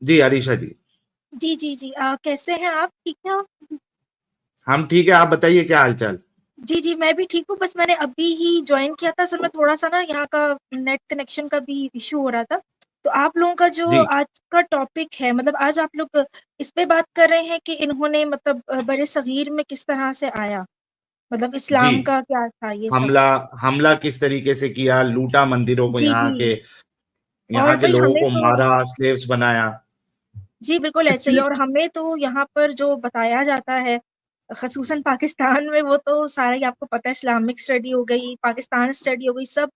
जी अरीशा जी। जी, जी, जी। कैसे हैं आप? ठीक हैं आप? हम ठीक है, आप बताइए क्या हालचाल। जी, जी, मैं भी ठीक हूँ, बस मैंने अभी ही जॉइन किया था, असल में थोड़ा-सा ना यहाँ का नेट कनेक्शन का भी इश्यू हो रहा था। तो आप लोगों का जो जी आज का टॉपिक है, मतलब आज आप लोग इस पे बात कर रहे हैं कि इन्होंने मतलब बरे-सग़ीर में किस तरह से आया? मतलब जी। इस्लाम का क्या था ये सब? हमला हमला किस तरीके से किया, लूटा मंदिरों को, जी, जी। यहाँ और के भई लोगों हमें को तो मारा, स्लेव्स बनाया। जी, बिल्कुल ऐसे ही और हमें तो यहाँ पर जो बताया जाता है, ख़ुसूसन पाकिस्तान में वो तो सारा ही आपको पता है इस्लामिक स्टडी हो गई, पाकिस्तान स्टडी हो गई, सब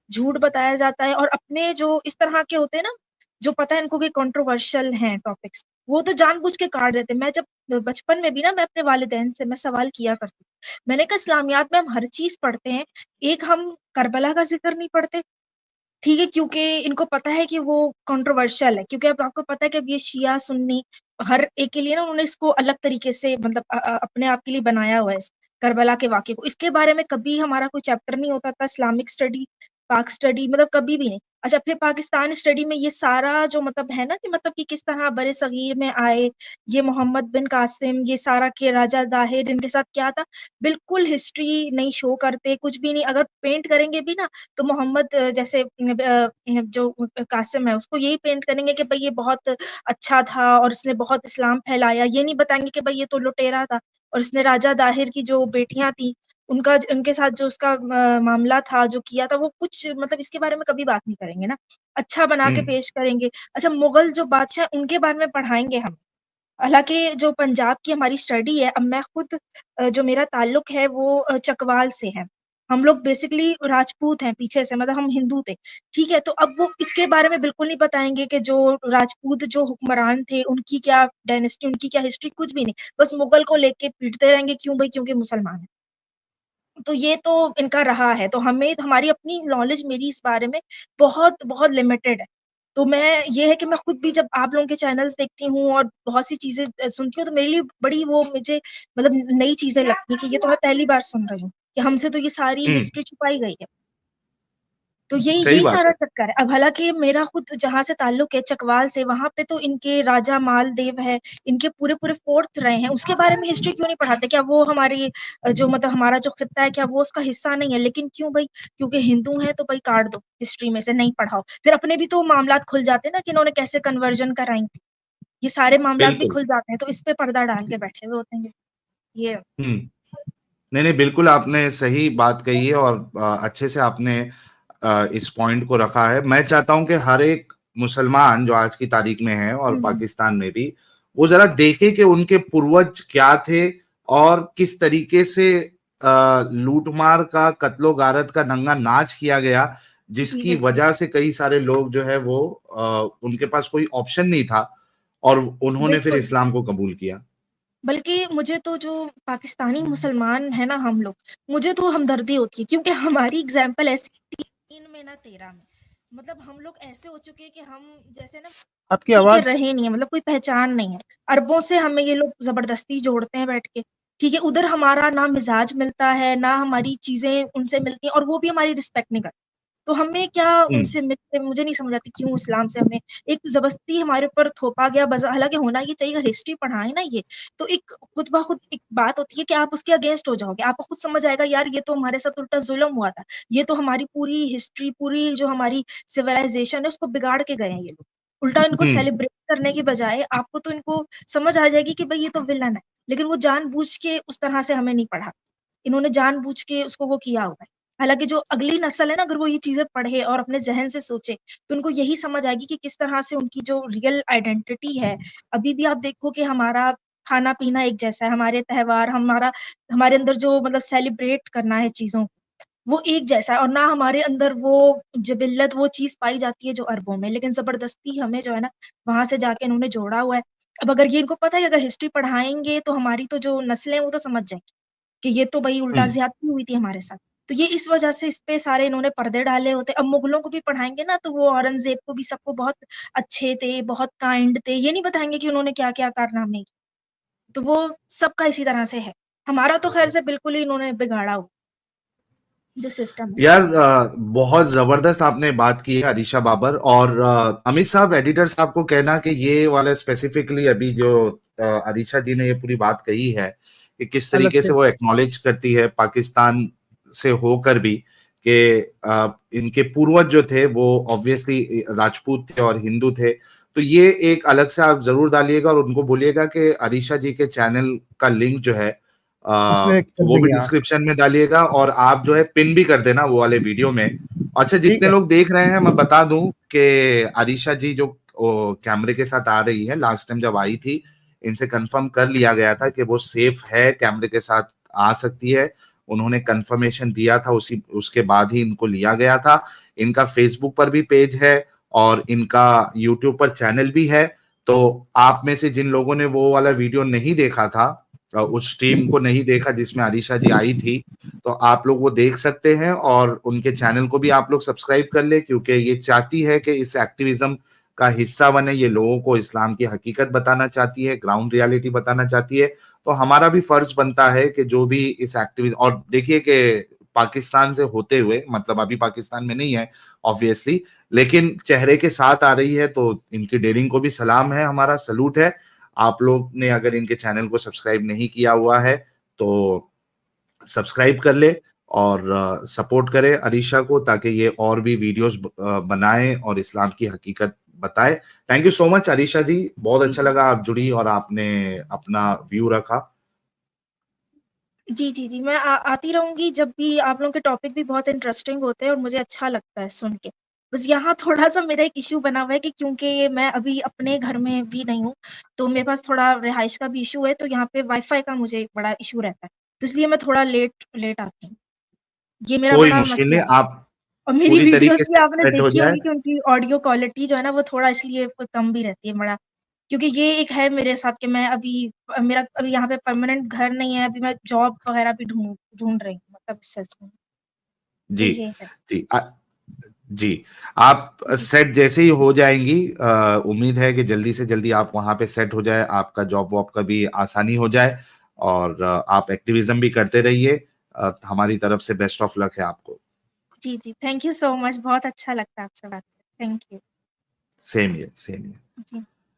झूठ बताया जाता है और अपने जो इस तरह के होते हैं ना, जो पता है इनको कि कंट्रोवर्शियल हैं टॉपिक्स, वो तो जानबूझ के काट देते हैं। मैं जब बचपन में भी ना मैं अपने वालिदैन से मैं सवाल किया करती थी। मैंने कहा इस्लामियात में हम हर चीज़ पढ़ते हैं, एक हम करबला का ज़िक्र नहीं पढ़ते। ठीक है, क्योंकि इनको पता है कि वो कंट्रोवर्शियल है, क्योंकि अब आपको पता है कि अब ये शिया, सुन्नी हर एक के लिए ना उन्होंने इसको अलग तरीके से मतलब अपने आप के लिए बनाया हुआ है इस करबला के वाक़ये को। इसके बारे में कभी हमारा कोई चैप्टर नहीं होता था, इस्लामिक स्टडी, पाक स्टडी मतलब कभी भी नहीं। अच्छा फिर पाकिस्तान स्टडी में ये सारा जो मतलब है ना कि मतलब कि किस तरह बरे-सग़ीर में आए, ये मोहम्मद बिन कासिम, ये सारा के राजा ज़ाहिर इनके साथ क्या था, बिल्कुल हिस्ट्री नहीं शो करते, कुछ भी नहीं। अगर पेंट करेंगे भी ना तो मोहम्मद जैसे जो कासिम है उसको यही पेंट करेंगे कि भई ये बहुत अच्छा था और इसने बहुत इस्लाम फैलाया। ये नहीं बताएँगे कि भई ये तो लुटेरा था और इसने राजा दाहिर की जो बेटियाँ थी, उनका ज उनके साथ जो उसका मामला था, जो किया था, वो कुछ मतलब इसके बारे में कभी बात नहीं करेंगे ना। अच्छा बना हुँ, के पेश करेंगे। अच्छा मुगल जो बादशाह हैं, उनके बारे में पढ़ाएँगे हम। हालाँकि जो पंजाब की हमारी स्टडी है, अब मैं खुद जो मेरा ताल्लुक है वो चकवाल से है। हम लोग बेसिकली राजपूत हैं पीछे से मतलब हम हिंदू थे, ठीक है? तो अब वो इसके बारे में बिल्कुल नहीं बताएँगे कि जो राजपूत जो हुक्मरान थे, उनकी क्या डायनेस्टी, उनकी क्या हिस्ट्री, कुछ भी नहीं। बस मुगल को लेके पीटते रहेंगे, क्यों भई? क्योंकि मुसलमान हैं। तो ये तो इनका रहा है, तो हमें हमारी अपनी नॉलेज मेरी इस बारे में बहुत, बहुत लिमिटेड है। तो मैं ये है कि मैं खुद भी जब आप लोगों के चैनल्स देखती हूँ और बहुत सी चीज़ें सुनती हूँ, तो मेरे लिए बड़ी वो मुझे मतलब नई चीज़ें लगती हैं कि ये तो मैं पहली बार सुन रही हूँ, कि हमसे तो ये सारी हुँ, हिस्ट्री छुपाई गई है। तो यही सही यही बात सारा है। चक्कर है। अब हालाँकि मेरा खुद जहाँ से ताल्लुक है चकवाल से, वहाँ पे तो इनके राजा मालदेव है, इनके पूरे-पूरे फ़ोर्ट रहे हैं, उसके बारे में हिस्ट्री क्यों नहीं पढ़ाते? क्या वो हमारी जो मतलब हमारा जो खित्ता है, क्या वो उसका हिस्सा नहीं है? लेकिन क्यों भई? क्योंकि हिंदू हैं तो भई काट दो हिस्ट्री में से, नहीं पढ़ाओ। फिर अपने भी तो मामलात खुल जाते हैं ना कि इन्होंने कैसे कन्वर्जन कराई। ये सारे मामलात भी बिल्कुल। खुल जाते हैं, तो इस पे पर्दा डाल के बैठे हुए होते हैं ये। हुँ। नहीं, नहीं, बिल्कुल आपने सही बात कही है और अच्छे से आपने इस पॉइंट को रखा है। मैं चाहता हूँ कि हर एक मुसलमान जो आज की तारीख में है और हुँ, पाकिस्तान में भी, वो ज़रा देखे कि उनके पूर्वज क्या थे और किस तरीके से लूट-मार का, कत्लो-गारत का नंगा नाच किया गया, जी जिसकी बिल्कुल। वजह से कई सारे लोग जो है वो उनके पास कोई ऑप्शन नहीं था और उन्होंने फिर बिल्कुल। इस्लाम को कबूल किया। बल्कि मुझे तो जो पाकिस्तानी मुसलमान हैं ना हम लोग, मुझे तो हमदर्दी होती है क्योंकि हमारी एग्ज़ाम्पल ऐसी 3 में ना 13 में। मतलब हम लोग ऐसे हो चुके हैं कि हम जैसे ना आपकी मिल के आवाज़ रहे नहीं है, मतलब कोई पहचान नहीं है। अरबों से हमें ये लोग ज़बरदस्ती जोड़ते हैं बैठ के, ठीक है? उधर हमारा ना मिज़ाज मिलता है, ना हमारी चीज़ें उनसे मिलती हैं और वो भी हमारी रिस्पेक्ट नहीं करते। तो हमें क्या हुँ, उनसे मिलके मुझे नहीं समझ आती क्यों इस्लाम से हमें एक ज़बरदस्ती हमारे ऊपर थोपा गया हालाँकि होना ये चाहिए अगर हिस्ट्री पढ़ाएँ ना ये, तो एक खुद ब खुद एक बात होती है कि आप उसके अगेंस्ट हो जाओगे। आपको खुद समझ आएगा यार ये तो हमारे साथ उल्टा ज़ुल्म हुआ था। ये तो हमारी पूरी हिस्ट्री, पूरी जो हमारी सिविलाइज़ेशन है उसको बिगाड़ के गए हैं ये लोग। उल्टा इनको हुँ, सेलिब्रेट करने की बजाय आपको तो इनको समझ आ जाएगी कि भई ये तो विलन है। लेकिन वो जानबूझ के उस तरह से हमें नहीं पढ़ा। इन्होंने जानबूझ के उसको वो किया हुआ है। हालाँकि जो अगली नस्ल है ना अगर वो ये चीज़ें पढ़े और अपने ज़हन से सोचे, तो उनको यही समझ आएगी कि किस तरह से उनकी जो रियल आइडेंटिटी है, अभी भी आप देखो कि हमारा खाना-पीना एक जैसा है, हमारे त्योहार, हमारे अंदर जो मतलब सेलिब्रेट करना है चीज़ों को, वो एक जैसा है और ना हमारे अंदर वो जिबिल्लत वो चीज़ पाई जाती है जो अरबों में, लेकिन ज़बरदस्ती हमें जो है ना, वहाँ से जाके इन्होंने जोड़ा हुआ है। अब अगर ये इनको पता है कि अगर हिस्ट्री पढ़ाएँगे तो हमारी तो जो नस्लें हैं वो तो समझ जाएँगी। कि ये तो भई हुँ। उल्टा ज़्यादती हुई थी हमारे साथ। तो ये इस वजह से इस पे सारे इन्होंने पर्दे डाले होते अब मुगलों को भी पढ़ाएँगे ना तो वो औरंगज़ेब को भी सबको बहुत अच्छे थे, बहुत काइंड थे, ये नहीं बताएँगे कि उन्होंने क्या-क्या कारनामे किए। तो वो सबका इसी तरह से है। हमारा तो ख़ैर से बिल्कुल ही इन्होंने बिगाड़ा हुआ जो सिस्टम है। यार बहुत जबरदस्त आपने बात की है अरीशा बाबर। और अमित साहब, एडिटर साहब को कहना कि ये वाला स्पेसिफिकली अभी जो अरीशा जी ने ये पूरी बात कही है कि किस अलग तरीके से से वो एक्नॉलेज करती है पाकिस्तान से होकर भी कि इनके पूर्वज जो थे वो ऑब्वियसली राजपूत थे और हिंदू थे। तो ये एक अलग से आप जरूर डालिएगा और उनको बोलिएगा कि अरीशा जी के चैनल का लिंक जो है उसमें कर वो भी देंगे। हाँ डिस्क्रिप्शन में डालिएगा और आप जो है पिन भी कर देना वो वाले वीडियो में। अच्छा, ठीक जितने है। लोग देख रहे हैं मैं बता दूं कि अरीशा जी जो कैमरे के साथ आ रही है, लास्ट टाइम जब आई थी इनसे कंफर्म कर लिया गया था कि वो सेफ है, कैमरे के साथ आ सकती है। उन्होंने कंफर्मेशन दिया था, उसी उसके बाद ही इनको लिया गया था। इनका फेसबुक पर भी पेज है और इनका यूट्यूब पर चैनल भी है। तो आप में से जिन लोगों ने वो वाला वीडियो नहीं देखा था, उस स्ट्रीम को नहीं देखा जिसमें अरीशा जी आई थी, तो आप लोग वो देख सकते हैं और उनके चैनल को भी आप लोग सब्सक्राइब कर ले, क्योंकि ये चाहती है कि इस एक्टिविज्म का हिस्सा बने। ये लोगों को इस्लाम की हकीकत बताना चाहती है, ग्राउंड रियलिटी बताना चाहती है। तो हमारा भी फर्ज बनता है कि जो भी इस एक्टिविज्म, और देखिए कि पाकिस्तान से होते हुए, मतलब अभी पाकिस्तान में नहीं है ऑब्वियसली, लेकिन चेहरे के साथ आ रही है, तो इनकी डेयरिंग को भी सलाम है, हमारा सलूट है। आप लोग ने अगर इनके चैनल को सब्सक्राइब नहीं किया हुआ है तो सब्सक्राइब कर ले और सपोर्ट करे अरीशा को, ताकि ये और भी वीडियोस बनाए और इस्लाम की हकीकत बताए। Thank you so much Arisha ji, बहुत अच्छा लगा आप जुड़ी और आपने अपना व्यू रखा। जी, जी, जी। मैं आती रहूँगी जब भी आप लोगों के टॉपिक भी बहुत इंटरेस्टिंग होते हैं और मुझे अच्छा लगता है सुन के। बस यहाँ थोड़ा-सा मेरा एक इश्यू बना हुआ है कि क्योंकि मैं अभी अपने घर में भी नहीं हूँ, तो मेरे पास थोड़ा रिहाइश का भी इश्यू है, तो यहाँ पे वाई-फाई का मुझे बड़ा इश्यू रहता है। तो इसलिए मैं थोड़ा लेट लेट आती हूँ। ये मेरा कोई बड़ा मुश्किल नहीं, मसला है। आप और मेरी पूरी तरीके वीडियोज़ भी से आपने सेट हो देखी जाए। होंगी कि उनकी ऑडियो क्वालिटी जो है ना वो थोड़ा इसलिए कम भी रहती है बड़ा। क्योंकि ये एक है मेरे साथ कि मैं अभी मेरा अभी यहाँ पे परमानेंट घर नहीं है, अभी मैं जॉब वगैरह भी ढूँढ रही हूँ मतलब इस सिलसिले में। तो जी ये है। जी जी, आप जी, सेट जैसे ही हो जाएंगी, उम्मीद है कि जल्दी से जल्दी आप वहां पे सेट हो जाए, आपका जॉब वॉब का भी आसानी हो जाए और आप एक्टिविज्म भी करते रहिए। हमारी तरफ से बेस्ट ऑफ लक है आपको। जी, जी। थैंक यू सो मच बहुत अच्छा लगता है आपसे बात करके। Thank you. सेम ये सेम ये। जी।